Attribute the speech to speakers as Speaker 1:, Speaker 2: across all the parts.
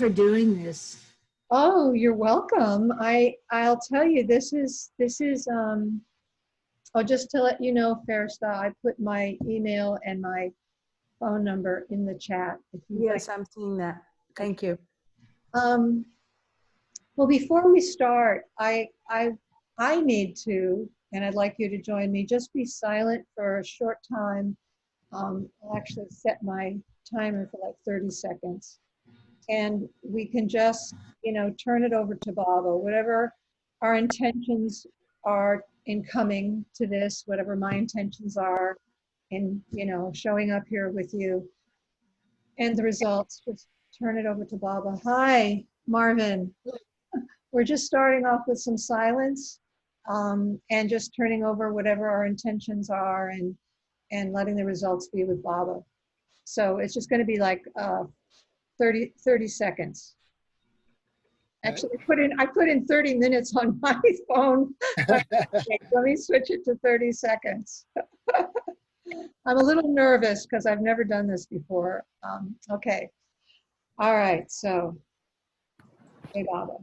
Speaker 1: for doing this.
Speaker 2: Oh, you're welcome. I'll tell you, this is oh, just to let you know, Fairsta, I put my email and my phone number in the chat if you'd
Speaker 1: Yes, I'm seeing that. Thank you.
Speaker 2: like. Well, before we start, I need to, and I'd like you to join me, just be silent for a short time. I'll actually set my timer for like 30 seconds. And we can just, turn it over to Baba. Whatever our intentions are in coming to this, whatever my intentions are in, showing up here with you, and the results, just turn it over to Baba. Hi, Marvin. We're just starting off with some silence, and just turning over whatever our intentions are, and letting the results be with Baba. So it's just going to be like 30 seconds. Actually, I put in 30 minutes on my phone. Let me switch it to 30 seconds. I'm a little nervous because I've never done this before. Okay. All right. So, hey, Baba.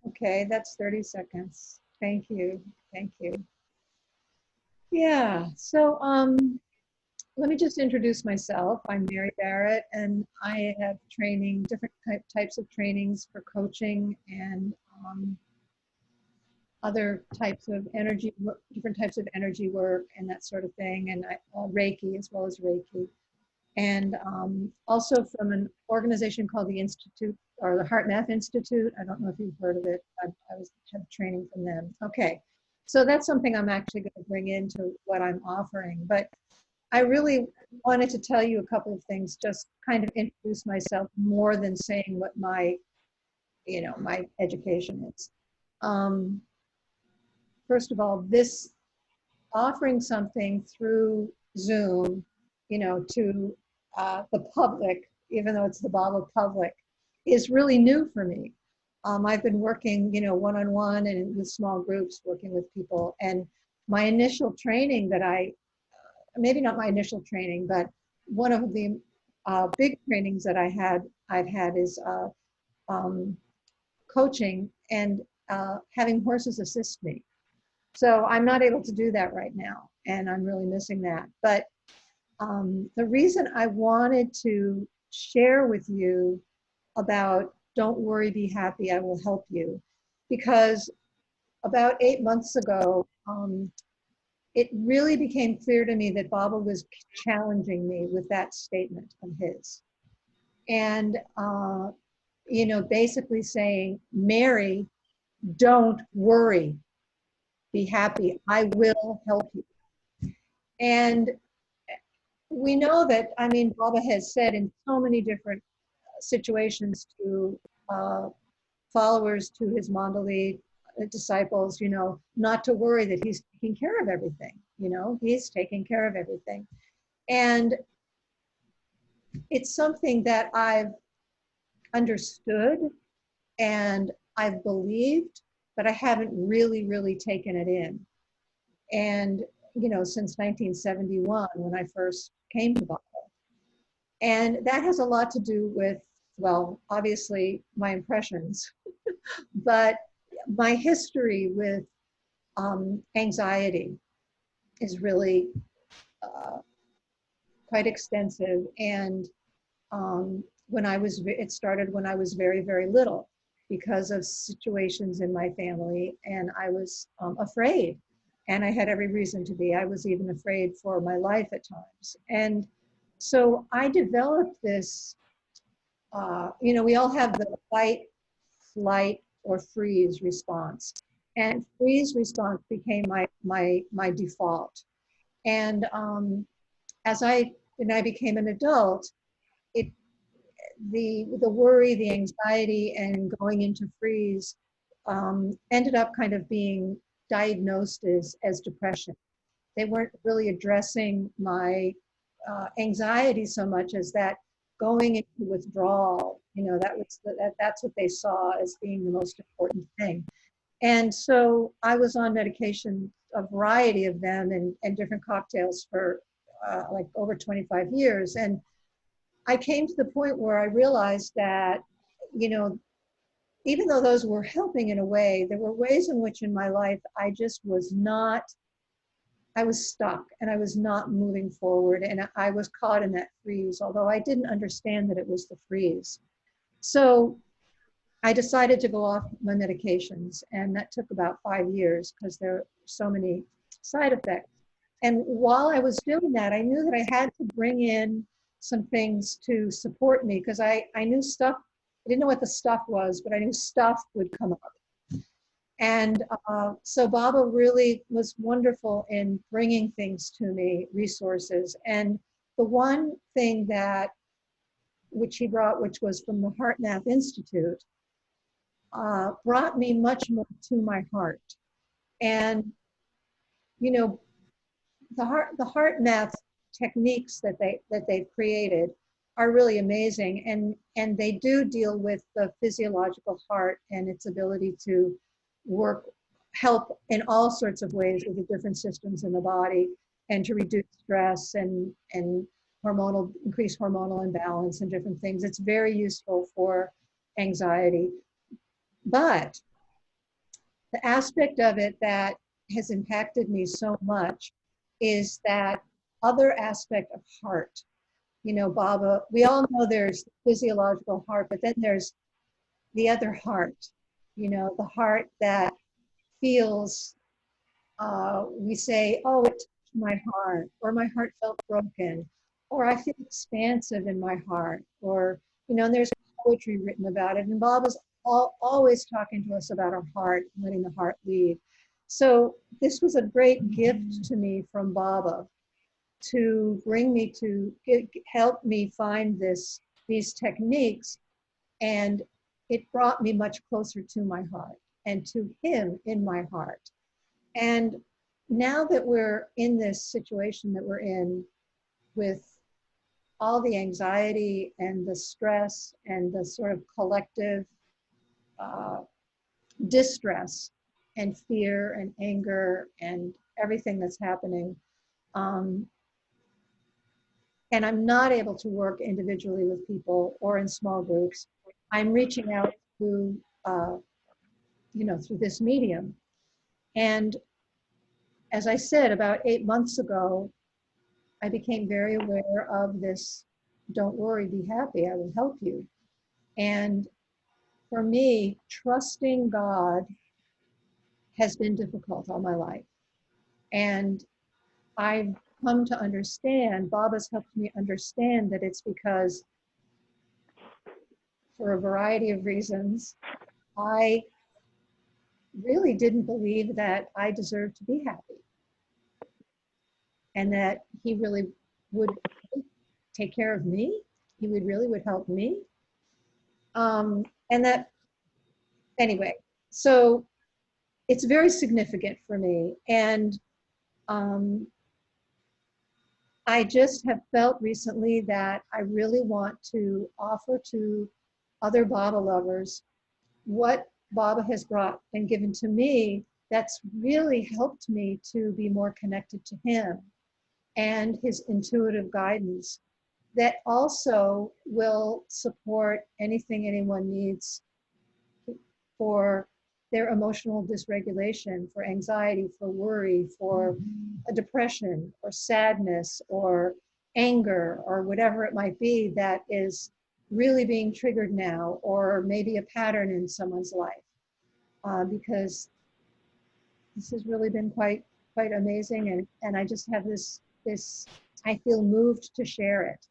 Speaker 2: Okay, that's 30 seconds. Thank you. Thank you. Yeah, so let me just introduce myself. I'm Mary Barrett, and I have training, different types of trainings for coaching and other types of energy, different types of energy work and that sort of thing, and Reiki as well as Reiki. And also from an organization called the Institute, or the Heart Math Institute. I don't know if you've heard of it. I have training from them. Okay, so that's something I'm actually going to bring into what I'm offering. But I really wanted to tell you a couple of things, just kind of introduce myself more than saying what my, my education is. First of all, this offering something through Zoom, to the public, even though it's the Baba public, is really new for me. I've been working, one-on-one and with small groups, working with people. And my initial training that maybe not my initial training, but one of the big trainings that I've had is coaching and having horses assist me. So I'm not able to do that right now, and I'm really missing that. But the reason I wanted to share with you about don't worry, be happy, I will help you, because about 8 months ago, it really became clear to me that Baba was challenging me with that statement of his. And, basically saying, Mary, don't worry, be happy, I will help you. And we know that, Baba has said in so many different situations to followers, to his Mandali disciples, not to worry, that he's taking care of everything, he's taking care of everything. And it's something that I've understood and I've believed, but I haven't really, really taken it in. And, since 1971, when I first came to Baba. And that has a lot to do with, well, obviously my impressions, but my history with anxiety is really quite extensive. And it started when I was very, very little, because of situations in my family, and I was afraid, and I had every reason to be. I was even afraid for my life at times. And so I developed this, we all have the fight, flight, or freeze response. And freeze response became my default. And as I became an adult, the worry, the anxiety, and going into freeze ended up kind of being diagnosed as depression. They weren't really addressing my anxiety so much as that going into withdrawal. You know, that's what they saw as being the most important thing. And so I was on medication, a variety of them, and different cocktails for like over 25 years. And I came to the point where I realized that, you know, even though those were helping in a way, there were ways in which in my life I just was not, I was stuck and I was not moving forward, and I was caught in that freeze, although I didn't understand that it was the freeze. So I decided to go off my medications, and that took about 5 years because there are so many side effects. And while I was doing that, I knew that I had to bring in some things to support me, because I knew stuff, I didn't know what the stuff was, but I knew stuff would come up. And so Baba really was wonderful in bringing things to me, resources. And the one thing that, which he brought, which was from the Heart Math Institute, brought me much more to my heart. And, you know, the heart math techniques that they've created are really amazing, and they do deal with the physiological heart and its ability to help in all sorts of ways with the different systems in the body, and to reduce stress and increase hormonal imbalance and different things. It's very useful for anxiety. But the aspect of it that has impacted me so much is that other aspect of heart. You know, Baba, we all know there's the physiological heart, but then there's the other heart, you know, the heart that feels, we say, oh, it touched my heart, or my heart felt broken, or I feel expansive in my heart, or, you know, and there's poetry written about it. And Baba's always talking to us about our heart, letting the heart lead. So this was a great gift to me from Baba, to bring me to help me find these techniques, and it brought me much closer to my heart and to him in my heart. And now that we're in this situation that we're in, with all the anxiety and the stress and the sort of collective distress and fear and anger and everything that's happening, and I'm not able to work individually with people or in small groups, I'm reaching out to, you know, through this medium. And as I said, about 8 months ago, I became very aware of this, don't worry, be happy, I will help you. And for me, trusting God has been difficult all my life. And I've come to understand, Baba's helped me understand that it's because, for a variety of reasons, I really didn't believe that I deserved to be happy, and that he really would take care of me. He would help me. And that, anyway, so it's very significant for me. And I just have felt recently that I really want to offer to other Baba lovers what Baba has brought and given to me that's really helped me to be more connected to him and his intuitive guidance, that also will support anything anyone needs for their emotional dysregulation, for anxiety, for worry, for a depression or sadness or anger or whatever it might be that is really being triggered now, or maybe a pattern in someone's life, because this has really been quite amazing, and I just have this I feel moved to share it.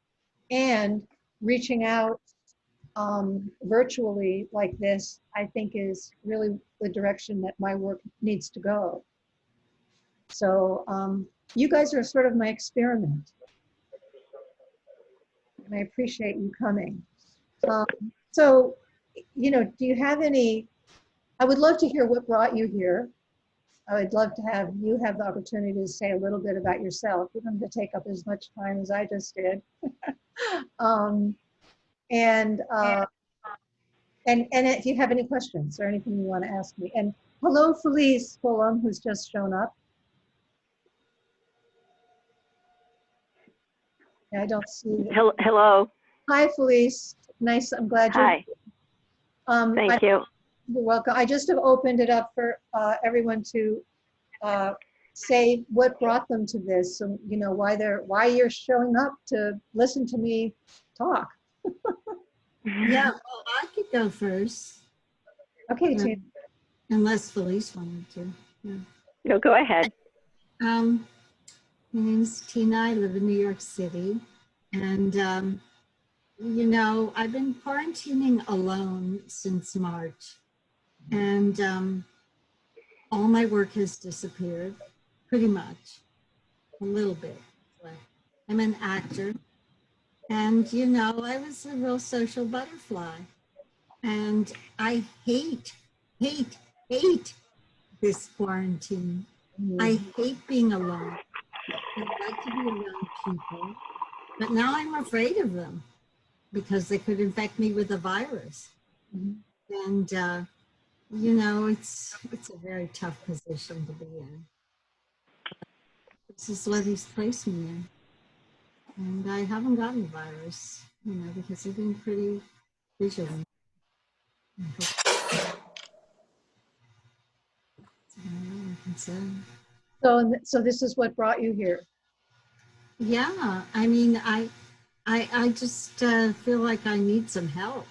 Speaker 2: And reaching out virtually like this, I think, is really the direction that my work needs to go. So you guys are sort of my experiment, and I appreciate you coming. Um, so, do you have any, I would love to hear what brought you here. I would love to have you have the opportunity to say a little bit about yourself. You don't have to take up as much time as I just did. um, and, uh, and if you have any questions or anything you want to ask me. And hello, Felice Fulham, who's just shown up. I don't see.
Speaker 3: Hello.
Speaker 2: Hi, Felice. Nice. I'm glad you're.
Speaker 3: Hi. Thank you.
Speaker 2: You're welcome. I just have opened it up for everyone to say what brought them to this. So why you're showing up to listen to me talk.
Speaker 1: Yeah, well, I could go first.
Speaker 2: Okay,
Speaker 1: Yeah.
Speaker 2: Tina.
Speaker 1: Unless Felice wanted to. Yeah.
Speaker 3: No, go ahead.
Speaker 1: My name's Tina. I live in New York City. And, I've been quarantining alone since March. And all my work has disappeared, pretty much, a little bit. I'm an actor. And, I was a real social butterfly. And I hate this quarantine. I hate being alone. I like to be around people, but now I'm afraid of them because they could infect me with a virus. And, it's a very tough position to be in. This is what he's placed me in. And I haven't gotten the virus, because I've been pretty vigilant.
Speaker 2: So this is what brought you here.
Speaker 1: Yeah, I mean, I just feel like I need some help.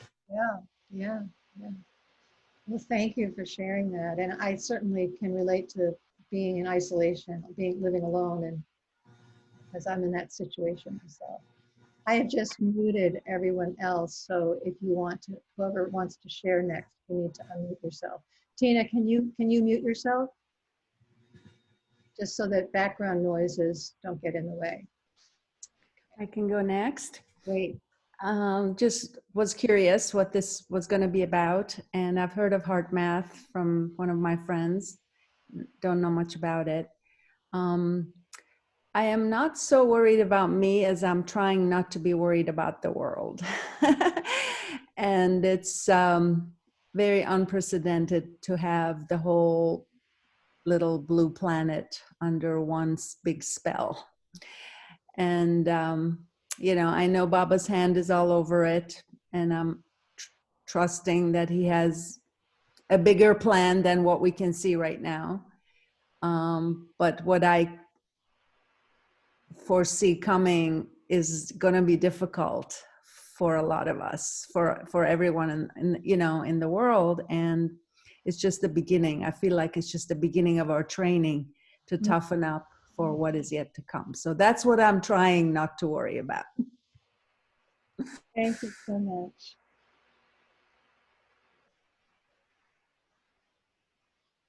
Speaker 2: Yeah. Well, thank you for sharing that. And I certainly can relate to being in isolation, living alone, and as I'm in that situation myself. I have just muted everyone else. So if you want to, whoever wants to share next, you need to unmute yourself. Tina, can you mute yourself? Just so that background noises don't get in the way.
Speaker 1: I can go next.
Speaker 2: Great.
Speaker 1: Just was curious what this was going to be about. And I've heard of heart math from one of my friends. Don't know much about it. I am not so worried about me as I'm trying not to be worried about the world. And it's very unprecedented to have the whole little blue planet under one big spell. And, I know Baba's hand is all over it, and I'm trusting that he has a bigger plan than what we can see right now. But what I foresee coming is going to be difficult for a lot of us, for everyone in the world. And it's just the beginning. I feel like it's just the beginning of our training to toughen up for what is yet to come. So that's what I'm trying not to worry about.
Speaker 2: Thank you so much.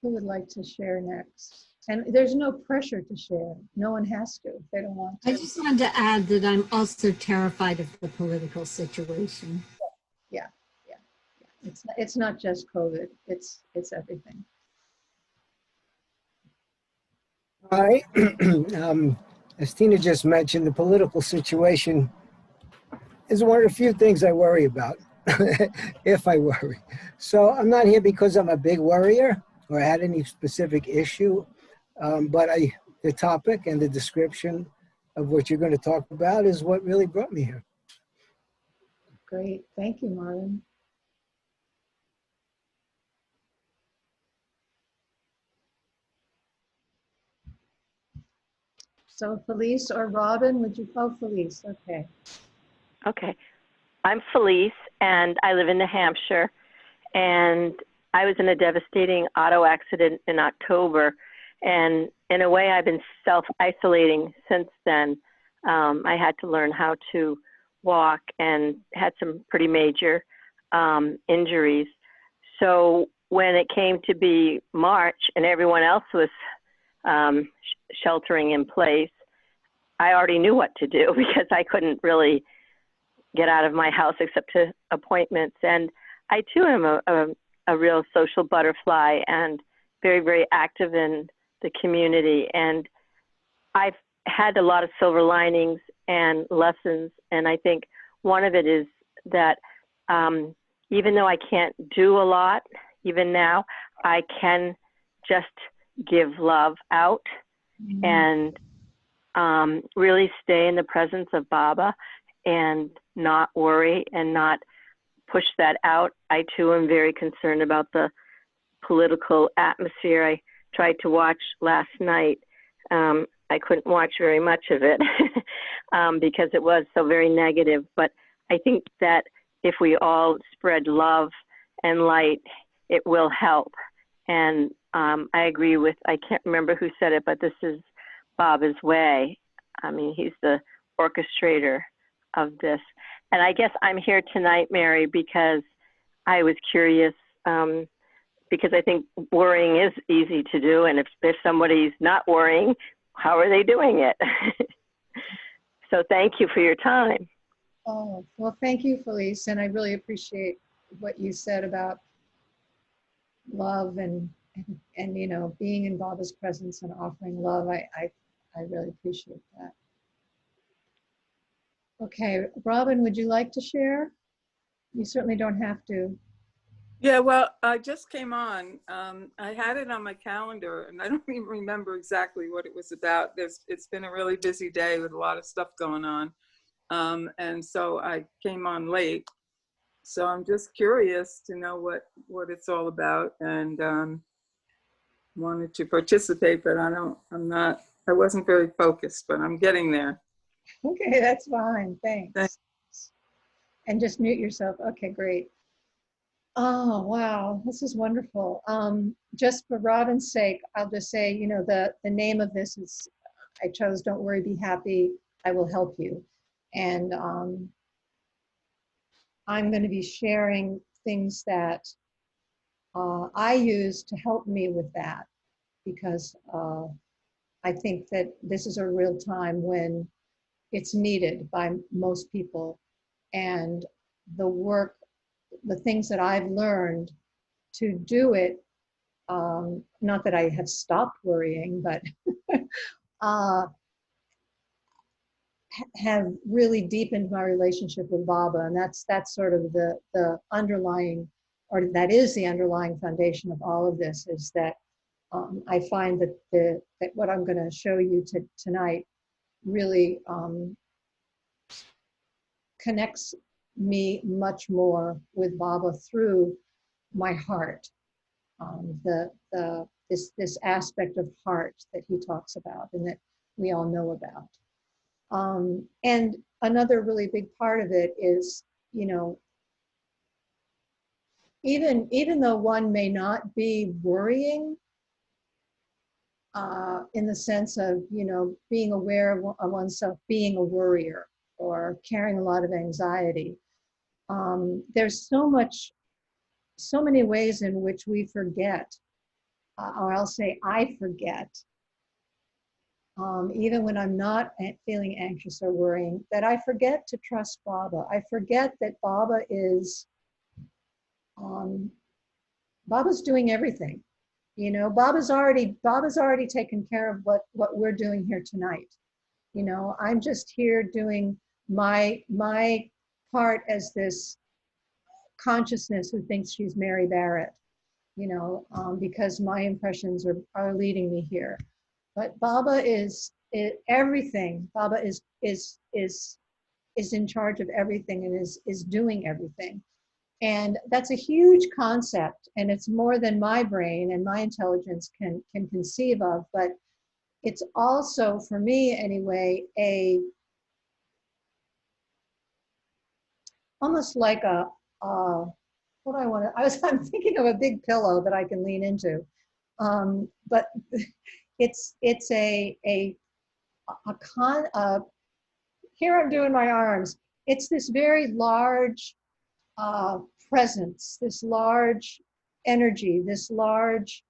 Speaker 2: Who would like to share next? And there's no pressure to share. No one has to if they don't want to.
Speaker 1: I just wanted to add that I'm also terrified of the political situation.
Speaker 2: Yeah. It's not just COVID. It's everything.
Speaker 4: Hi. As Tina just mentioned, the political situation is one of the few things I worry about, if I worry. So I'm not here because I'm a big worrier or had any specific issue, but the topic and the description of what you're going to talk about is what really brought me here.
Speaker 2: Great. Thank you, Marlon. So Felice or Robin, would you? Oh, Felice. Okay.
Speaker 3: Okay. I'm Felice, and I live in New Hampshire. And I was in a devastating auto accident in October. And in a way, I've been self-isolating since then. I had to learn how to walk and had some pretty major injuries. So when it came to be March and everyone else was sheltering in place, I already knew what to do because I couldn't really get out of my house except to appointments. And I too am a real social butterfly and very, very active in the community. And I've had a lot of silver linings and lessons. And I think one of it is that even though I can't do a lot, even now, I can just give love out and really stay in the presence of Baba and not worry and not push that out. I too am very concerned about the political atmosphere. I tried to watch last night. I couldn't watch very much of it because it was so very negative. But I think that if we all spread love and light, it will help. And I agree with, I can't remember who said it, but this is Baba's way. I mean, he's the orchestrator of this. And I guess I'm here tonight, Mary, because I was curious, because I think worrying is easy to do. And if somebody's not worrying, how are they doing it? So thank you for your time.
Speaker 2: Oh, well, thank you, Felice. And I really appreciate what you said about love and you know, being in Baba's presence and offering love. I really appreciate that. Okay, Robin, would you like to share? You certainly don't have to.
Speaker 5: Yeah, well, I just came on. I had it on my calendar, and I don't even remember exactly what it was about. It's been a really busy day with a lot of stuff going on. And so I came on late. So I'm just curious to know what it's all about, and wanted to participate, but I wasn't very focused, but I'm getting there.
Speaker 2: Okay, that's fine. Thanks. And just mute yourself. Okay, great. Oh, wow. This is wonderful. Just for Robin's sake, I'll just say, you know, the name of this is, I chose Don't Worry, Be Happy, I Will Help You. And I'm going to be sharing things that I use to help me with that, because I think that this is a real time when it's needed by most people. And the things that I've learned to do it, not that I have stopped worrying, but have really deepened my relationship with Baba. And that's sort of the underlying, or that is the underlying foundation of all of this, is that I find that that what I'm going to show you tonight really connects me much more with Baba through my heart. This aspect of heart that he talks about and that we all know about. And another really big part of it is, you know, even though one may not be worrying in the sense of, you know, being aware of oneself, being a worrier or carrying a lot of anxiety, there's so many ways in which we forget, or I'll say I forget, even when I'm not feeling anxious or worrying, that I forget to trust Baba. I forget that Baba is, Baba's doing everything. You know, Baba's already taken care of what we're doing here tonight. You know, I'm just here doing my part as this consciousness who thinks she's Mary Barrett, you know, because my impressions are leading me here. But Baba is everything. Baba is in charge of everything and is doing everything. And that's a huge concept, and it's more than my brain and my intelligence can conceive of, but it's also, for me anyway, almost like I'm thinking of a big pillow that I can lean into. But it's here I'm doing my arms. It's this very large presence, this large energy, this large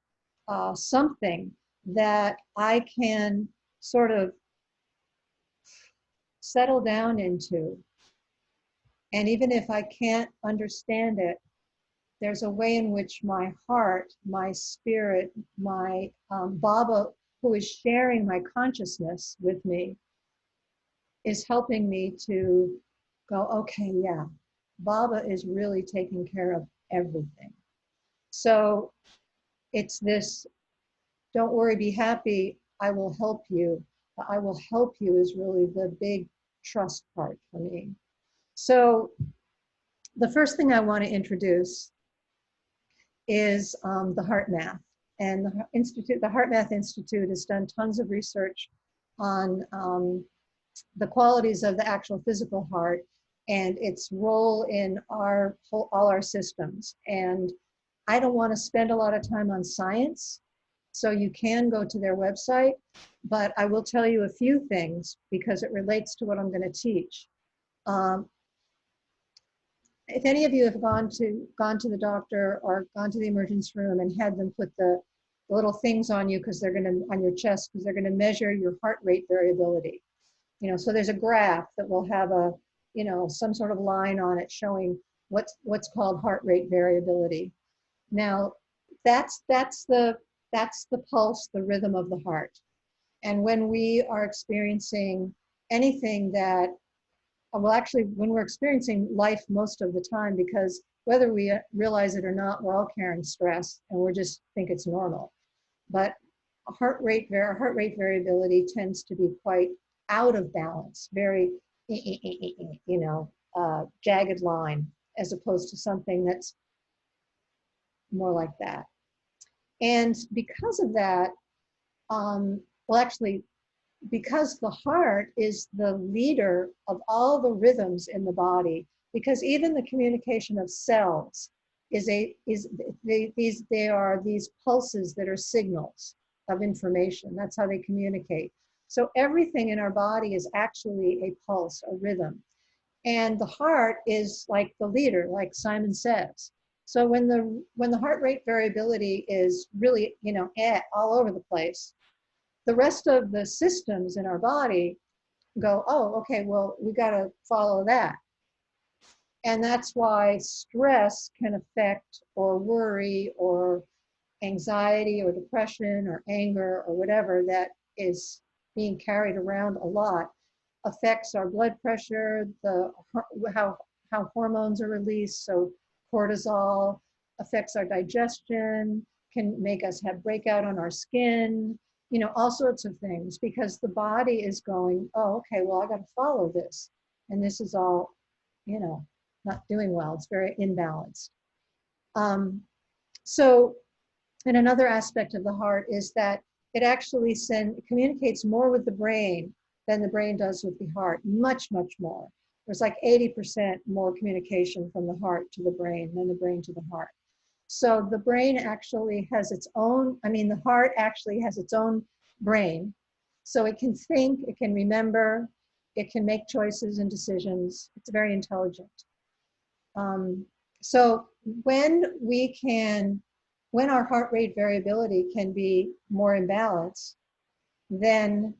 Speaker 2: something that I can sort of settle down into. And even if I can't understand it, there's a way in which my heart, my spirit, my Baba, who is sharing my consciousness with me, is helping me to go, okay, yeah, Baba is really taking care of everything. So it's this, don't worry, be happy, I will help you. The I will help you is really the big trust part for me. So the first thing I want to introduce is the Heart Math. And the Heart Math Institute has done tons of research on the qualities of the actual physical heart and its role in all our systems. And I don't want to spend a lot of time on science, so you can go to their website, but I will tell you a few things because it relates to what I'm going to teach. If any of you have gone to the doctor or gone to the emergency room and had them put the little things on you because they're going to, on your chest, because they're going to measure your heart rate variability. You know, so there's a graph that will have a, you know, some sort of line on it showing what's called heart rate variability. Now, that's the pulse, the rhythm of the heart. And when we are experiencing anything that, well, actually, when we're experiencing life most of the time, because whether we realize it or not, we're all carrying stress and we just think it's normal. But heart rate variability tends to be quite out of balance, very, you know, jagged line, as opposed to something that's more like that. And because of that, well, actually, because the heart is the leader of all the rhythms in the body, because even the communication of cells they are these pulses that are signals of information. That's how they communicate. So everything in our body is actually a pulse, a rhythm. And the heart is like the leader, like Simon says. So when the heart rate variability is really, you know, all over the place, the rest of the systems in our body go, oh, okay, well, we got to follow that. And that's why stress can affect, or worry, or anxiety, or depression, or anger, or whatever that is being carried around a lot, affects our blood pressure, how hormones are released. So cortisol affects our digestion, can make us have breakout on our skin, you know, all sorts of things, because the body is going, oh, okay, well, I got to follow this. And this is all, you know, not doing well. It's very imbalanced. So, and another aspect of the heart is that it actually communicates more with the brain than the brain does with the heart, much, much more. There's like 80% more communication from the heart to the brain than the brain to the heart. So the brain actually has its own, I mean, the heart actually has its own brain. So it can think, it can remember, it can make choices and decisions. It's very intelligent. So when our heart rate variability can be more imbalanced, then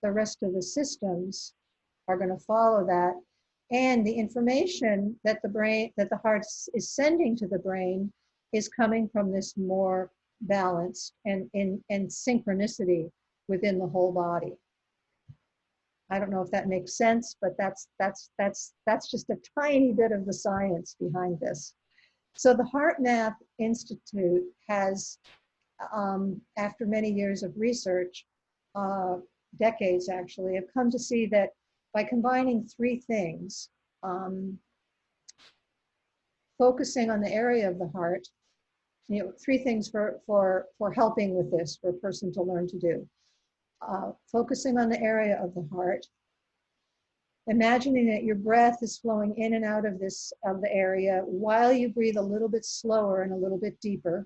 Speaker 2: the rest of the systems are going to follow that. And the information that the heart is sending to the brain is coming from this more balance and synchronicity within the whole body. I don't know if that makes sense, but that's just a tiny bit of the science behind this. So the Heart Math Institute has, after many years of research, decades actually, have come to see that by combining three things, focusing on the area of the heart, you know, three things for helping with this, for a person to learn to do. Focusing on the area of the heart, imagining that your breath is flowing in and out of the area while you breathe a little bit slower and a little bit deeper.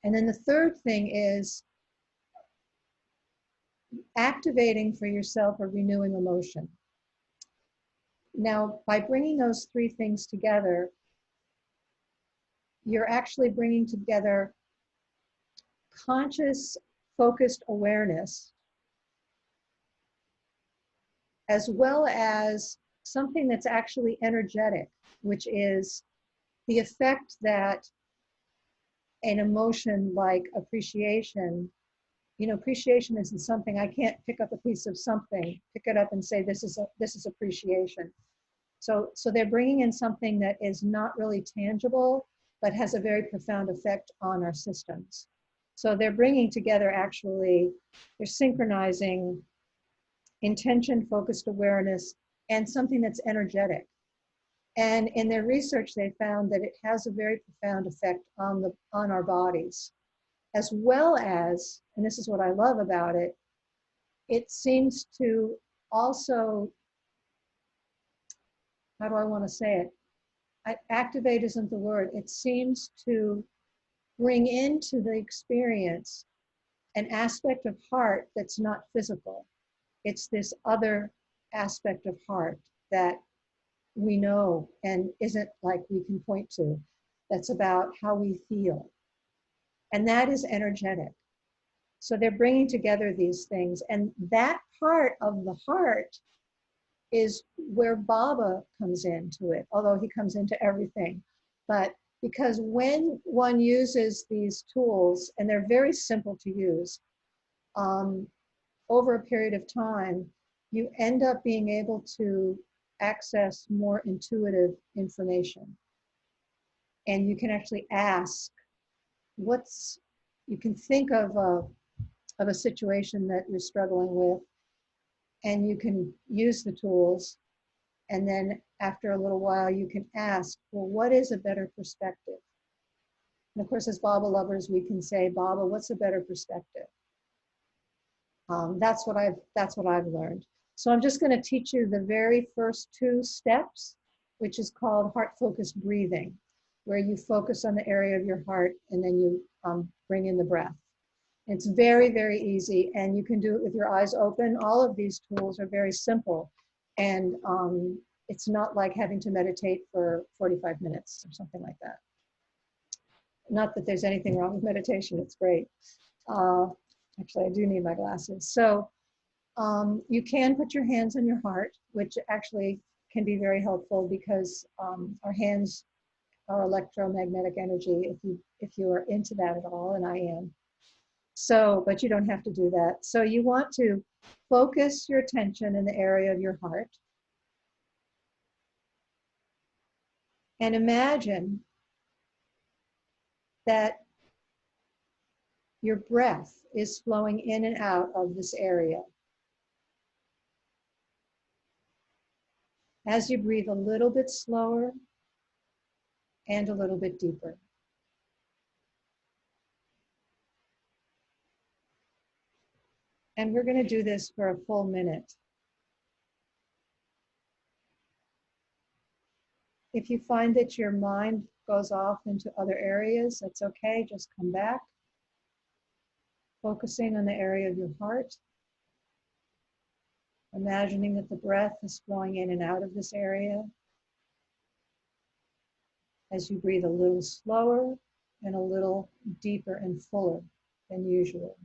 Speaker 2: And then the third thing is activating for yourself a renewing emotion. Now, by bringing those three things together, you're actually bringing together conscious, focused awareness, as well as something that's actually energetic, which is the effect that an emotion like appreciation, appreciation isn't something, I can't pick up a piece of something, pick it up and say, this is appreciation. So they're bringing in something that is not really tangible, but has a very profound effect on our systems. So they're bringing together, actually, they're synchronizing intention, focused awareness, and something that's energetic. And in their research, they found that it has a very profound effect on our bodies, as well as, and this is what I love about it, it seems to also, how do I want to say it? Activate isn't the word. It seems to bring into the experience an aspect of heart that's not physical. It's this other aspect of heart that we know and isn't like we can point to. That's about how we feel. And that is energetic. So they're bringing together these things. And that part of the heart is where Baba comes into it, although he comes into everything. But because when one uses these tools, and they're very simple to use, over a period of time, you end up being able to access more intuitive information. And you can actually ask, you can think of a situation that you're struggling with, and you can use the tools. And then after a little while, you can ask, well, what is a better perspective? And of course, as Baba lovers, we can say, Baba, what's a better perspective? That's what I've learned. So I'm just going to teach you the very first 2 steps, which is called heart-focused breathing, where you focus on the area of your heart and then you bring in the breath. It's very, very easy, and you can do it with your eyes open. All of these tools are very simple, and it's not like having to meditate for 45 minutes or something like that. Not that there's anything wrong with meditation, it's great. Actually, I do need my glasses. So you can put your hands on your heart, which actually can be very helpful because our hands are electromagnetic energy, if you are into that at all, and I am. So, but you don't have to do that. So you want to focus your attention in the area of your heart and imagine that your breath is flowing in and out of this area. As you breathe a little bit slower and a little bit deeper. And we're going to do this for a full minute. If you find that your mind goes off into other areas, that's okay, just come back. Focusing on the area of your heart. Imagining that the breath is flowing in and out of this area. As you breathe a little slower and a little deeper and fuller than usual.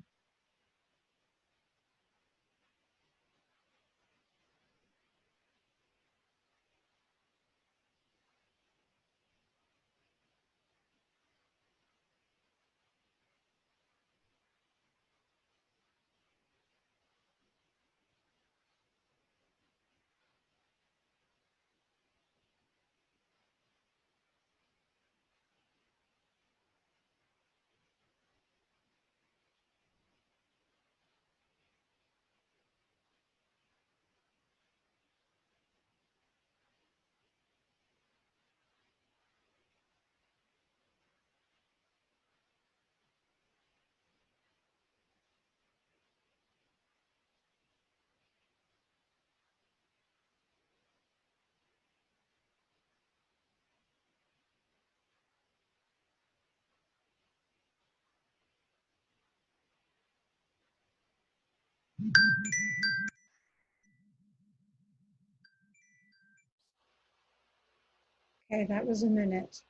Speaker 2: Okay, that was a minute.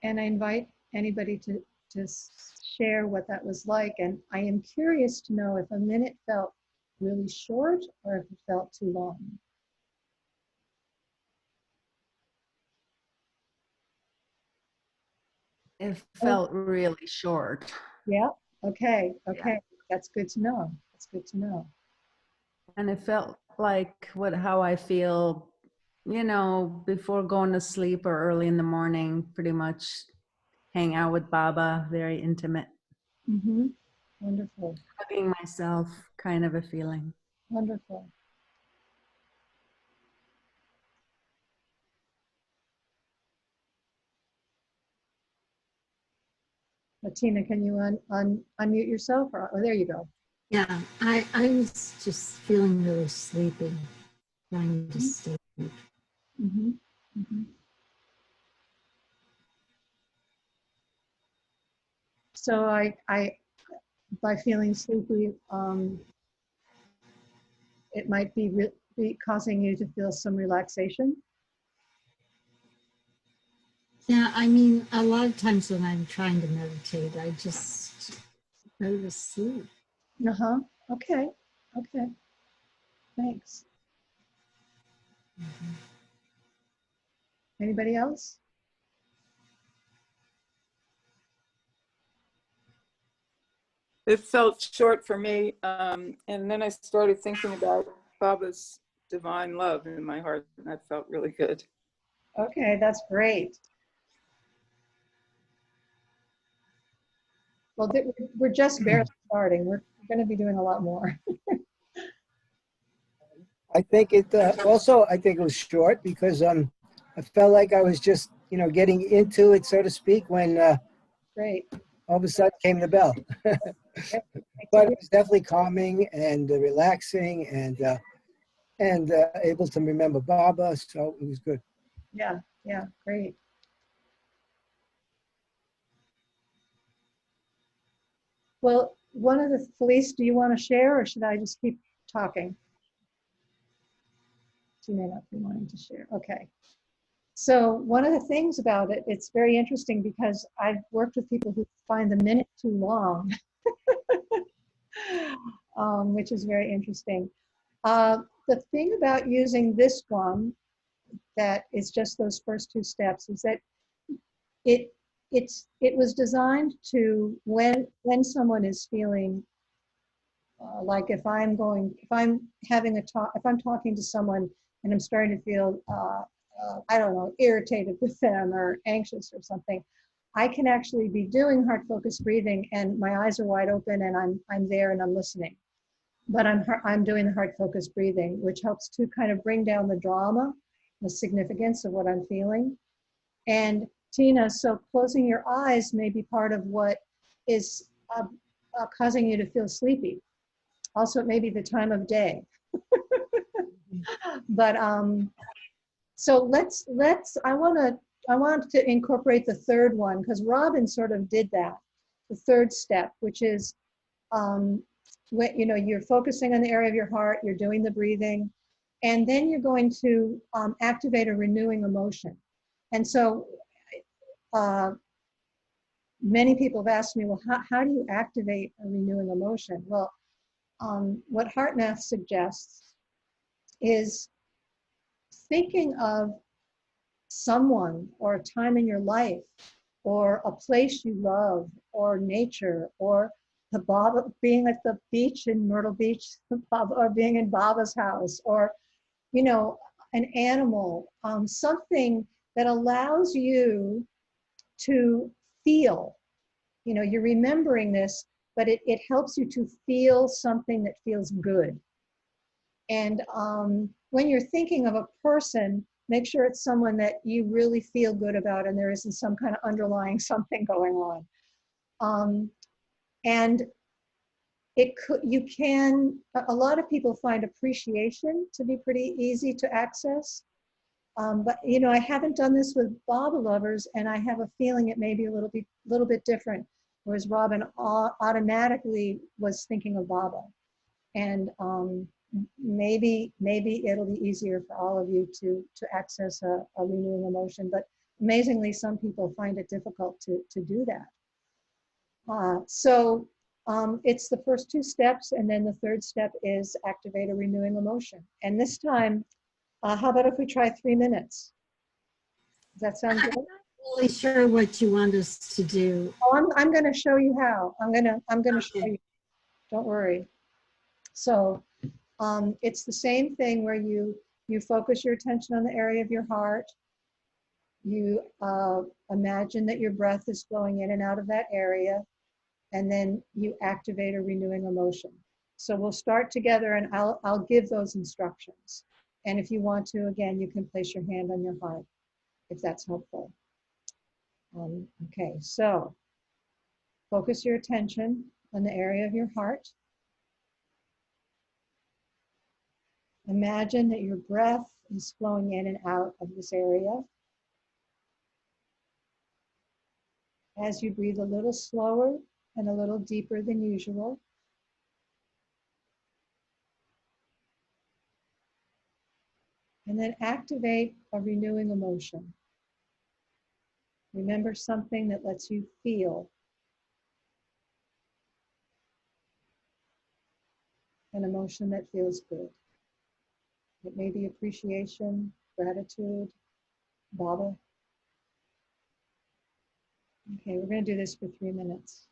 Speaker 2: And I invite anybody to share what that was like. And I am curious to know if a minute felt really short or if it felt too long.
Speaker 1: It felt really short.
Speaker 2: Yeah. Okay.
Speaker 1: Yeah.
Speaker 2: Okay. That's good to know. That's good to know.
Speaker 1: And it felt like how I feel, before going to sleep or early in the morning, pretty much hang out with Baba, very intimate,
Speaker 2: Mm-hmm. Wonderful.
Speaker 1: hugging myself kind of a feeling.
Speaker 2: Wonderful. Tina, can you unmute yourself? Oh, there you go.
Speaker 6: Yeah, I was just feeling really sleepy, trying to stay asleep.
Speaker 2: Mm-hmm. Mm-hmm. So by feeling sleepy, it might be causing you to feel some relaxation.
Speaker 6: Yeah, I mean, a lot of times when I'm trying to meditate, I just go to sleep.
Speaker 2: Uh-huh. Okay. Okay. Thanks. Anybody else?
Speaker 5: It felt short for me. And then I started thinking about Baba's divine love in my heart, and that felt really good.
Speaker 2: Okay, that's great. Well, we're just barely starting. We're going to be doing a lot more.
Speaker 4: I think it also, I think it was short because I felt like I was just, getting into it, so to speak, when
Speaker 2: Great.
Speaker 4: all of a sudden came the bell. But it was definitely calming and relaxing and able to remember Baba, so it was good.
Speaker 2: Yeah, yeah, great. Well, Felice, do you want to share or should I just keep talking? She may not be wanting to share. Okay. So one of the things about it, it's very interesting because I've worked with people who find the minute too long, which is very interesting. The thing about using this one that is just those first two steps is that it it was designed to when someone is feeling like if I'm having a talk, if I'm talking to someone and I'm starting to feel I don't know, irritated with them or anxious or something, I can actually be doing heart focused breathing and my eyes are wide open and I'm there and I'm listening. But I'm doing the heart focused breathing, which helps to kind of bring down the drama, the significance of what I'm feeling. And Tina, so closing your eyes may be part of what is causing you to feel sleepy. Also, it may be the time of day. But so I want to incorporate the third one because Robin sort of did that, the third step, which is when you're focusing on the area of your heart, you're doing the breathing, and then you're going to activate a renewing emotion. And so many people have asked me, well, how do you activate a renewing emotion? Well, what HeartMath suggests is thinking of someone or a time in your life or a place you love or nature or being at the beach in Myrtle Beach or being in Baba's house or, an animal, something that allows you to feel, you're remembering this, but it helps you to feel something that feels good. And when you're thinking of a person, make sure it's someone that you really feel good about and there isn't some kind of underlying something going on. And a lot of people find appreciation to be pretty easy to access. But I haven't done this with Baba lovers, and I have a feeling it may be a little bit different. Whereas Robin automatically was thinking of Baba, and maybe it'll be easier for all of you to access a renewing emotion. But amazingly, some people find it difficult to do that. So It's the first two steps, and then the third step is activate a renewing emotion. And this time, how about if we try 3 minutes? Does that sound good?
Speaker 6: Really sure what you want us to do.
Speaker 2: Oh, I'm going to show you how. I'm going to show
Speaker 6: Okay.
Speaker 2: you. Don't worry. So it's the same thing where you focus your attention on the area of your heart. You imagine that your breath is flowing in and out of that area, and then you activate a renewing emotion. So we'll start together, and I'll give those instructions. And if you want to, again, you can place your hand on your heart if that's helpful. Okay, so focus your attention on the area of your heart. Imagine that your breath is flowing in and out of this area. As you breathe a little slower and a little deeper than usual. And then activate a renewing emotion. Remember something that lets you feel an emotion that feels good. It may be appreciation, gratitude, bother. Okay, we're going to do this for 3 minutes.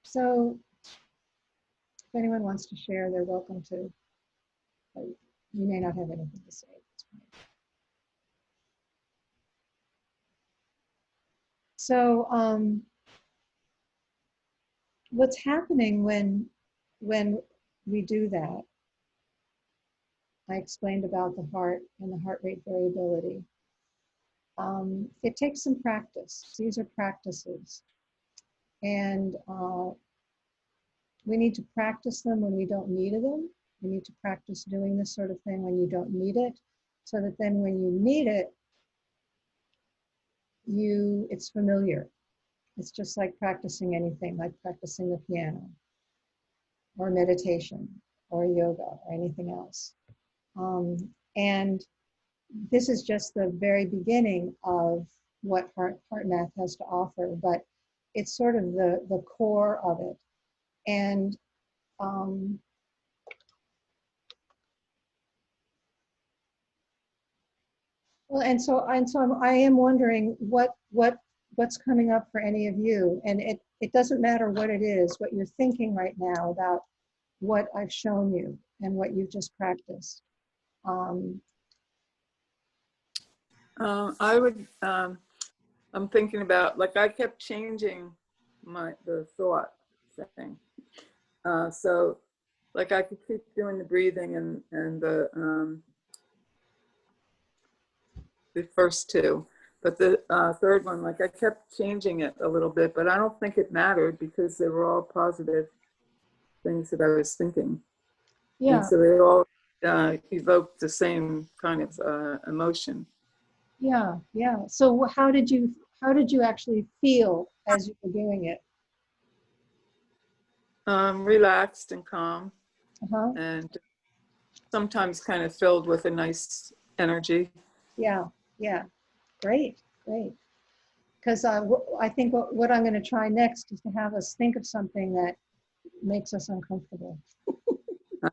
Speaker 2: So if anyone wants to share, they're welcome to. But you may not have anything to say at this point. So what's happening when we do that? I explained about the heart and the heart rate variability. It takes some practice. These are practices. And we need to practice them when we don't need them. We need to practice doing this sort of thing when you don't need it, so that then when you need it, it's familiar. It's just like practicing anything, like practicing the piano or meditation or yoga or anything else. And this is just the very beginning of what heart math has to offer, but it's sort of the core of it. And well, I am wondering what's coming up for any of you, and it doesn't matter what it is, what you're thinking right now about what I've shown you and what you've just practiced.
Speaker 5: I'm thinking about, like, I kept changing the thought thing. So like I could keep doing the breathing and the first two, but the third one, like I kept changing it a little bit, but I don't think it mattered because they were all positive things that I was thinking.
Speaker 2: Yeah.
Speaker 5: And so they all evoked the same kind of emotion.
Speaker 2: Yeah, yeah. So how did you actually feel as you were doing it?
Speaker 5: Relaxed and calm,
Speaker 2: Uh-huh.
Speaker 5: and sometimes kind of filled with a nice energy.
Speaker 2: Yeah, yeah. Great, great. Because I think what I'm going to try next is to have us think of something that makes us uncomfortable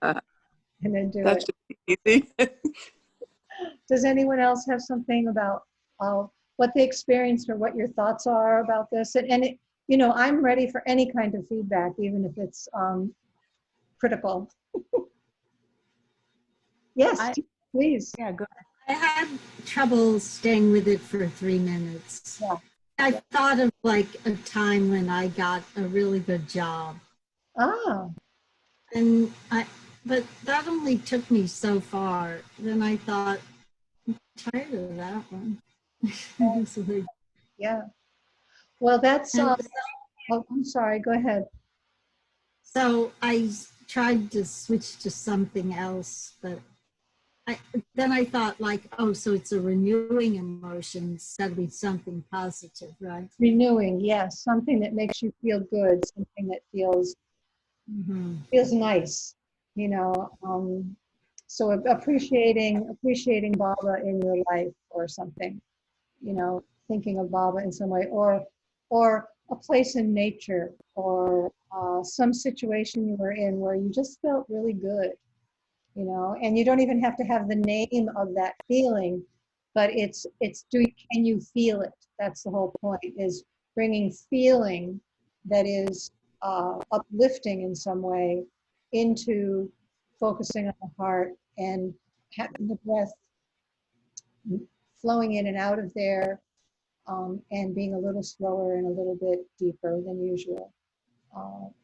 Speaker 2: and then do
Speaker 5: That
Speaker 2: it.
Speaker 5: should be easy.
Speaker 2: Does anyone else have something about what they experienced or what your thoughts are about this? And it, you know, I'm ready for any kind of feedback, even if it's critical. Yes, please.
Speaker 6: Yeah, go ahead. I had trouble staying with it for 3 minutes.
Speaker 2: Yeah.
Speaker 6: I thought of like a time when I got a really good job.
Speaker 2: Ah.
Speaker 6: And but that only took me so far. Then I thought, I'm tired of that one. So
Speaker 2: Yeah. Well, that's,
Speaker 6: and
Speaker 2: oh, I'm sorry, go ahead.
Speaker 6: so I tried to switch to something else, but then I thought like, oh, so it's a renewing emotion. It's got to be something positive, right?
Speaker 2: Renewing, yes, something that makes you feel good, something that feels nice, you know. So appreciating Baba in your life or something, you know, thinking of Baba in some way, or a place in nature, or some situation you were in where you just felt really good, you know. And you don't even have to have the name of that feeling, but can you feel it? That's the whole point, is bringing feeling that is uplifting in some way into focusing on the heart and having the breath flowing in and out of there, and being a little slower and a little bit deeper than usual.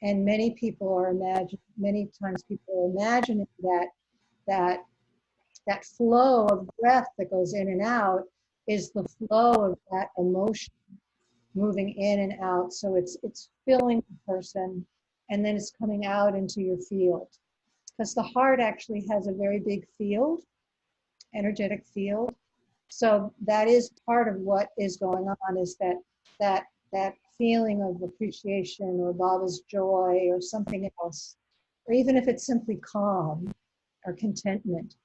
Speaker 2: And many times people are imagining that flow of breath that goes in and out is the flow of that emotion moving in and out. So it's filling the person, and then it's coming out into your field. Because the heart actually has a very big field, energetic field. So that is part of what is going on, is that feeling of appreciation or Baba's joy or something else, or even if it's simply calm or contentment,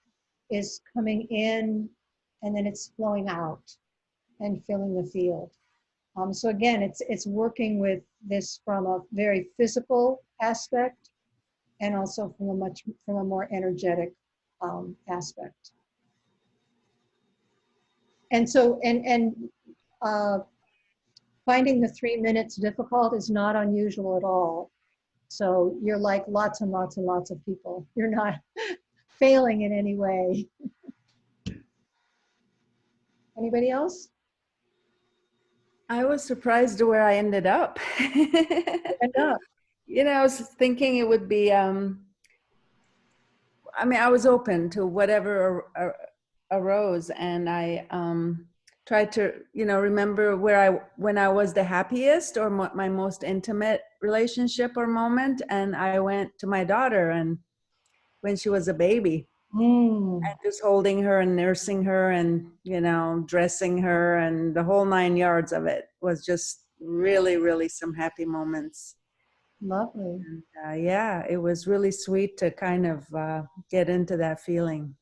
Speaker 2: is coming in and then it's flowing out and filling the field. So again, it's working with this from a very physical aspect, and also from a more energetic aspect. And so finding the 3 minutes difficult is not unusual at all. So you're like lots and lots and lots of people. You're not failing in any way. Anybody else?
Speaker 1: I was surprised where I ended up.
Speaker 2: End up.
Speaker 1: You know, I was thinking it would be, I mean, I was open to whatever arose, and I tried to, you know, remember when I was the happiest or my most intimate relationship or moment, and I went to my daughter, and when she was a baby,
Speaker 2: Mm,
Speaker 1: and just holding her and nursing her, and you know, dressing her, and the whole 9 yards of it was just really, really some happy moments.
Speaker 2: lovely.
Speaker 1: And yeah, it was really sweet to kind of get into that feeling.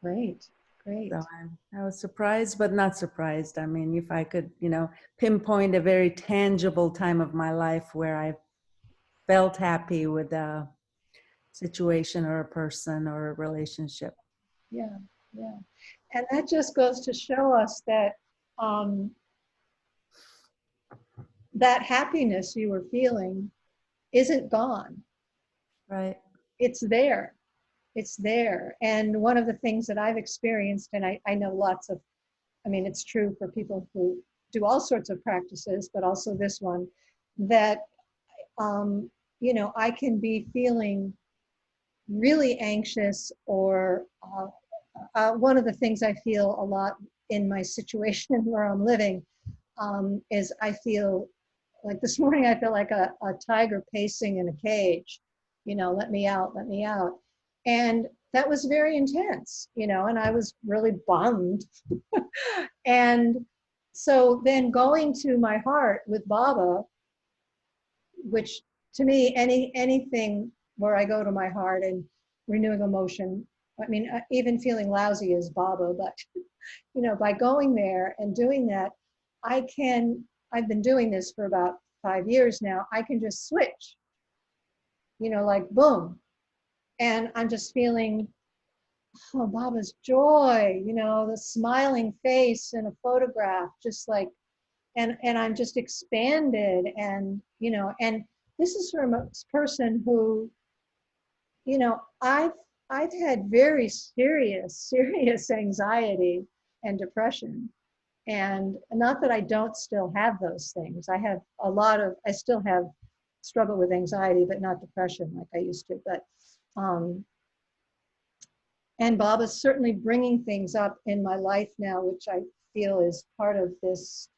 Speaker 2: Great. Great.
Speaker 1: So I was surprised, but not surprised. I mean, if I could, you know, pinpoint a very tangible time of my life where I felt happy with a situation or a person or a relationship.
Speaker 2: Yeah. Yeah. And that just goes to show us that um, that happiness you were feeling isn't gone.
Speaker 1: Right.
Speaker 2: It's there. It's there. And one of the things that I've experienced, and I know lots of, I mean, it's true for people who do all sorts of practices, but also this one, that, you know, I can be feeling really anxious or one of the things I feel a lot in my situation where I'm living is I feel like this morning I feel like a tiger pacing in a cage, you know, let me out, let me out. And that was very intense, you know, and I was really bummed. And so then going to my heart with Baba, which to me, anything where I go to my heart and renewing emotion, I mean, even feeling lousy is Baba, but you know, by going there and doing that, I've been doing this for about 5 years now. I can just switch, you know, like boom. And I'm just feeling, oh, Baba's joy, you know, the smiling face in a photograph, just like, and I'm just expanded. And, you know, and this is from a person who, you know, I've had very serious anxiety and depression. And not that I don't still have those things. I have I still have struggle with anxiety, but not depression like I used to. But, and Bob is certainly bringing things up in my life now, which I feel is part of this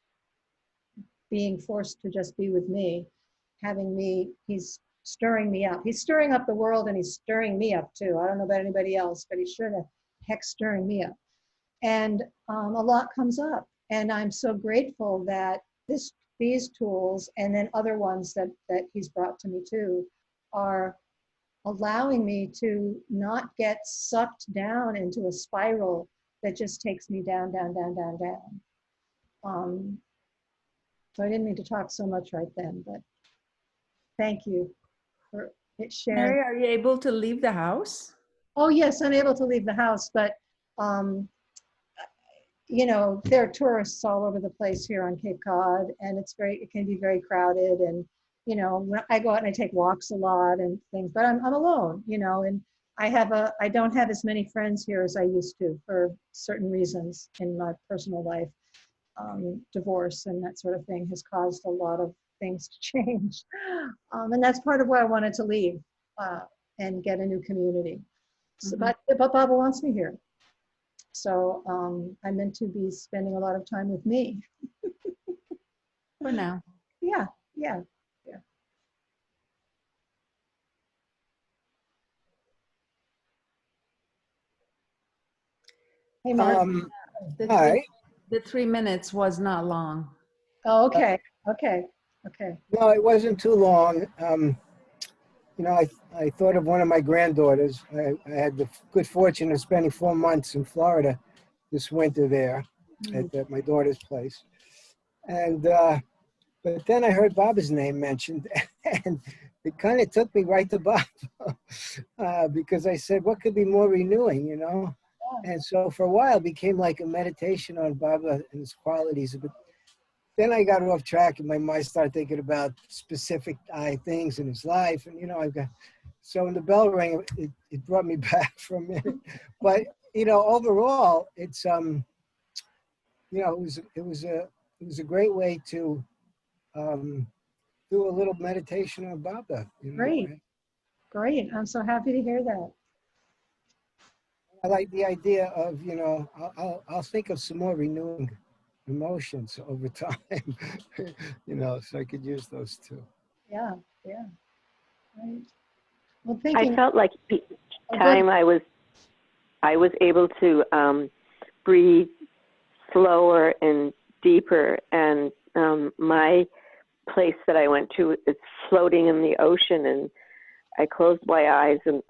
Speaker 2: being forced to just be with me, having me, he's stirring me up. He's stirring up the world and he's stirring me up too. I don't know about anybody else, but he's sure the heck stirring me up. And a lot comes up. And I'm so grateful that these tools and then other ones that he's brought to me too are allowing me to not get sucked down into a spiral that just takes me down, down, down, down, down. So I didn't mean to talk so much right then, but thank you for it sharing.
Speaker 1: Mary, are you able to leave the house?
Speaker 2: Oh yes, I'm able to leave the house, but um, you know, there are tourists all over the place here on Cape Cod, and it can be very crowded. And, you know, when I go out and I take walks a lot and things, but I'm alone, you know, and I don't have as many friends here as I used to for certain reasons in my personal life. Divorce and that sort of thing has caused a lot of things to change. And that's part of why I wanted to leave and get a new community. So, but Baba wants me here. So I'm meant to be spending a lot of time with me.
Speaker 1: For now.
Speaker 2: Yeah, yeah, yeah. Hey, Mark.
Speaker 1: The
Speaker 4: Hi.
Speaker 1: the 3 minutes was not long.
Speaker 2: Oh, okay, okay, okay.
Speaker 4: No, it wasn't too long. You know, I thought of one of my granddaughters. I had the good fortune of spending 4 months in Florida this winter there at my daughter's place. And but then I heard Baba's name mentioned, and it kind of took me right to Baba because I said, what could be more renewing, you know? And so for a while, it became like a meditation on Baba and his qualities. But then I got off track, and my mind started thinking about specific things in his life. And, you know, so when the bell rang, it brought me back for a minute. But, you know, overall, it's, you know, it was it was a great way to do a little meditation on Baba. You know,
Speaker 2: Great, great. I'm so happy to hear that.
Speaker 4: I like the idea of, you know, I'll think of some more renewing emotions over time, you know, so I could use those too.
Speaker 2: Yeah, yeah, right. Well,
Speaker 3: I
Speaker 2: thinking,
Speaker 3: felt like each
Speaker 2: oh, go ahead.
Speaker 3: time I was able to breathe slower and deeper, and my place that I went to is floating in the ocean, and I closed my eyes and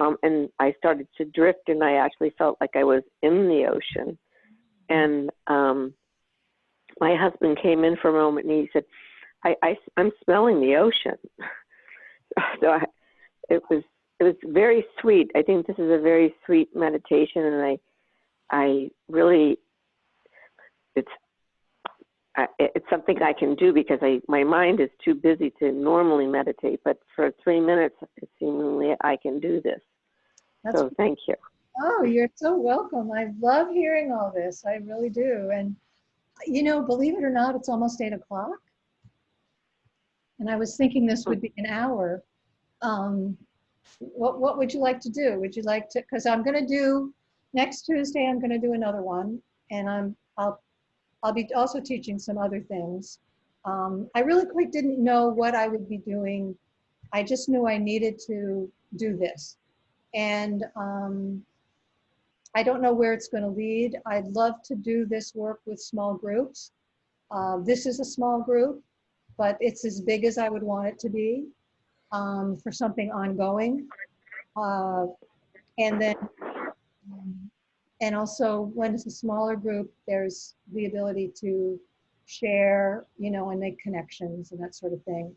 Speaker 3: I started to drift, and I actually felt like I was in the ocean. And my husband came in for a moment and he said, I'm smelling the ocean. So it was very sweet. I think this is a very sweet meditation, and I really, it's something I can do because my mind is too busy to normally meditate, but for 3 minutes, seemingly I can do this.
Speaker 2: That's,
Speaker 3: So thank you.
Speaker 2: oh, you're so welcome. I love hearing all this. I really do. And, you know, believe it or not, it's almost 8 o'clock. And I was thinking this would be an hour. What would you like to do? Would you like to, because I'm going to do, next Tuesday, I'm going to do another one. And I'll be also teaching some other things. I really quite didn't know what I would be doing. I just knew I needed to do this. And I don't know where it's going to lead. I'd love to do this work with small groups. This is a small group, but it's as big as I would want it to be for something ongoing. And then, and also when it's a smaller group, there's the ability to share, you know, and make connections and that sort of thing.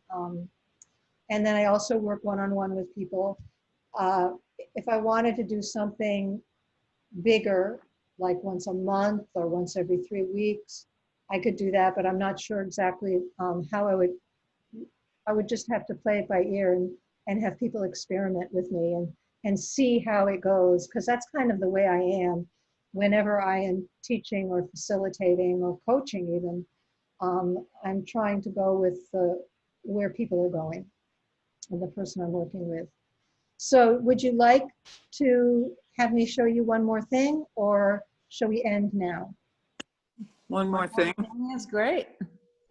Speaker 2: And then I also work one-on-one with people. If I wanted to do something bigger, like once a month or once every 3 weeks, I could do that, but I'm not sure exactly how I would just have to play it by ear and have people experiment with me and see how it goes, because that's kind of the way I am whenever I am teaching or facilitating or coaching even. I'm trying to go with where people are going and the person I'm working with. So would you like to have me show you one more thing, or shall we end now?
Speaker 5: One more thing.
Speaker 1: That's great.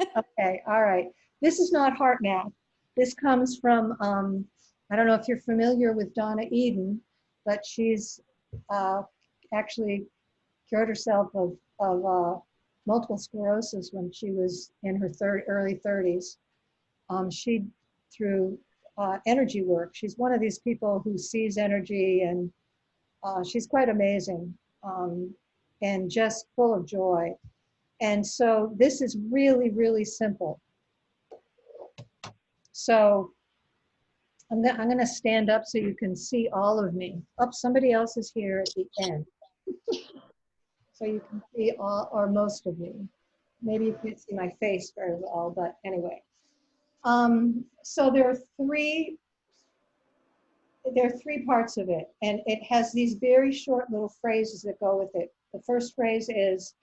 Speaker 2: Okay, all right. This is not heart math. This comes from, I don't know if you're familiar with Donna Eden, but she's actually cured herself of multiple sclerosis when she was in her early 30s. She, through energy work, she's one of these people who sees energy, and she's quite amazing and just full of joy. And so this is really, really simple. So I'm going to stand up so you can see all of me. Oh, somebody else is here at the end. So you can see all or most of me. Maybe you can't see my face very well, but anyway. So there are three parts of it, and it has these very short little phrases that go with it. The first phrase is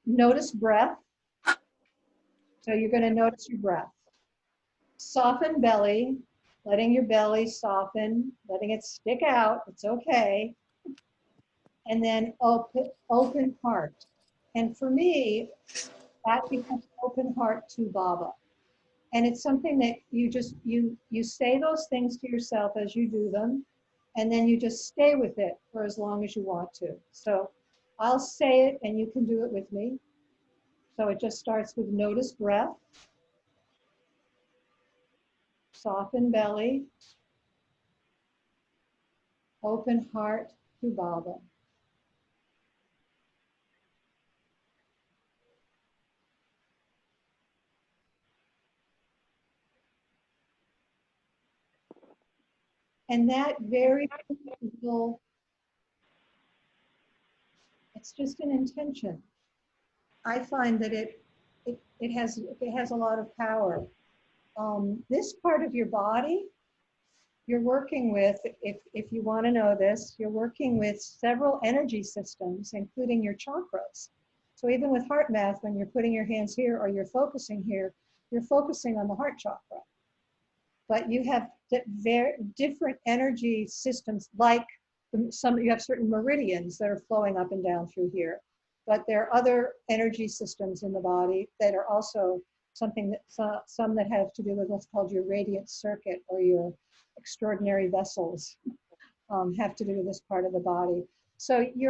Speaker 2: notice breath. So you're going to notice your breath. Soften belly, letting your belly soften, letting it stick out. It's okay. And then open heart. And for me, that becomes open heart to Baba. And it's something that you just, you say those things to yourself as you do them, and then you just stay with it for as long as you want to. So I'll say it and you can do it with me. So it just starts with notice breath, soften belly, open heart to Baba. And that very simple, it's just an intention. I find that it has a lot of power. This part of your body, you're working with, if you want to know this, you're working with several energy systems, including your chakras. So even with heart math, when you're putting your hands here or you're focusing here, you're focusing on the heart chakra. But you have very different energy systems, like you have certain meridians that are flowing up and down through here. But there are other energy systems in the body that are also something that some that have to do with what's called your radiant circuit or your extraordinary vessels have to do with this part of the body. So you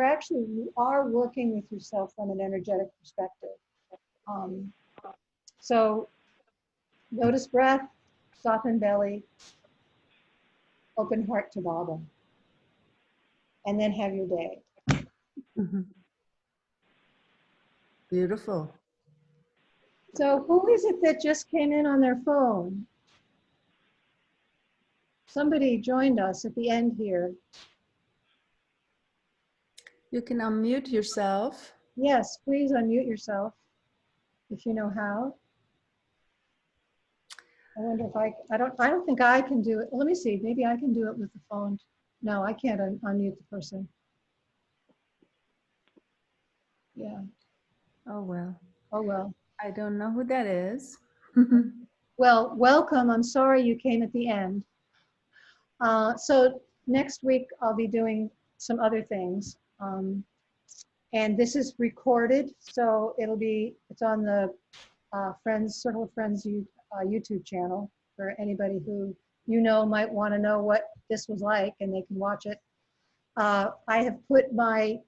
Speaker 2: are working with yourself from an energetic perspective. So notice breath, soften belly, open heart to Baba, and then have your day.
Speaker 1: Mhm. Beautiful.
Speaker 2: So who is it that just came in on their phone? Somebody joined us at the end here.
Speaker 1: You can unmute yourself.
Speaker 2: Yes, please unmute yourself if you know how. I wonder if I don't think I can do it. Let me see, maybe I can do it with the phone. No, I can't unmute the person. Yeah,
Speaker 1: Oh, well.
Speaker 2: oh well.
Speaker 1: I don't know who that is.
Speaker 2: Well, welcome. I'm sorry you came at the end. So next week I'll be doing some other things. And this is recorded, so it's on the Circle of Friends YouTube channel for anybody who might want to know what this was like, and they can watch it. I have put my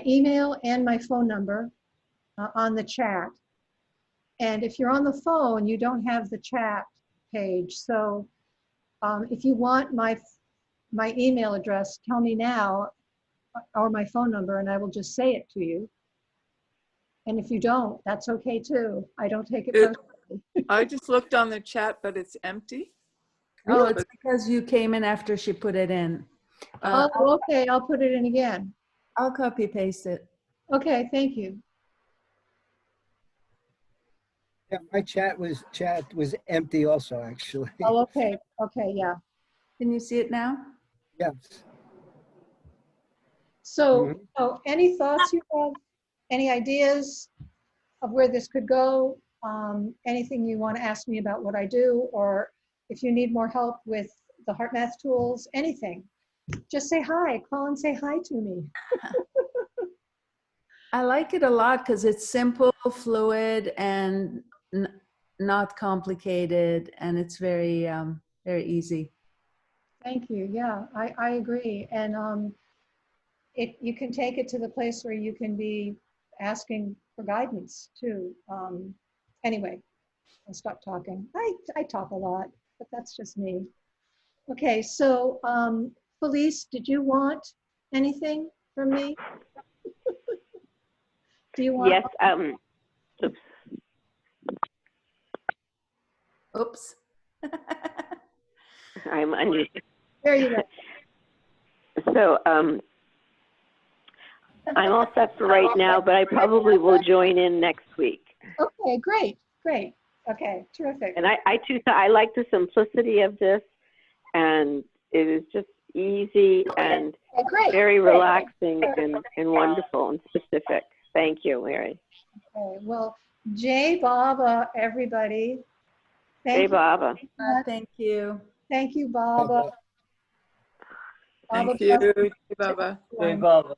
Speaker 2: email and my phone number on the chat. And if you're on the phone, you don't have the chat page. So if you want my email address, tell me now, or my phone number, and I will just say it to you. And if you don't, that's okay too. I don't take it personally.
Speaker 5: I just looked on the chat, but it's empty.
Speaker 1: Oh, it's because you came in after she put it in.
Speaker 2: Oh, okay, I'll put it in again.
Speaker 1: I'll copy paste it.
Speaker 2: Okay, thank you.
Speaker 4: Yeah, my chat was empty also, actually.
Speaker 2: Oh, okay, yeah.
Speaker 1: Can you see it now?
Speaker 4: Yes.
Speaker 2: So, any thoughts you have? Any ideas of where this could go? Anything you want to ask me about what I do, or if you need more help with the heart math tools, anything, just say hi. Call and say hi to me.
Speaker 1: I like it a lot because it's simple, fluid, and not complicated, and it's very, very easy.
Speaker 2: Thank you. Yeah, I agree. And you can take it to the place where you can be asking for guidance too. Anyway, I'll stop talking. I talk a lot, but that's just me. Okay, so Felice, did you want anything from me? Do you want?
Speaker 3: Yes. Oops.
Speaker 1: Oops.
Speaker 3: I'm under.
Speaker 2: There you go.
Speaker 3: So I'm all set for right now, but I probably will join in next week.
Speaker 2: Okay, great. Okay, terrific.
Speaker 3: And I too, I like the simplicity of this, and it is just easy and very relaxing and wonderful and specific. Thank you, Larry.
Speaker 2: Okay, well, Jai Baba, everybody.
Speaker 3: Jai Baba.
Speaker 1: Thank you.
Speaker 2: Thank you, Baba.
Speaker 5: Thank you, Baba.
Speaker 2: Jai Baba.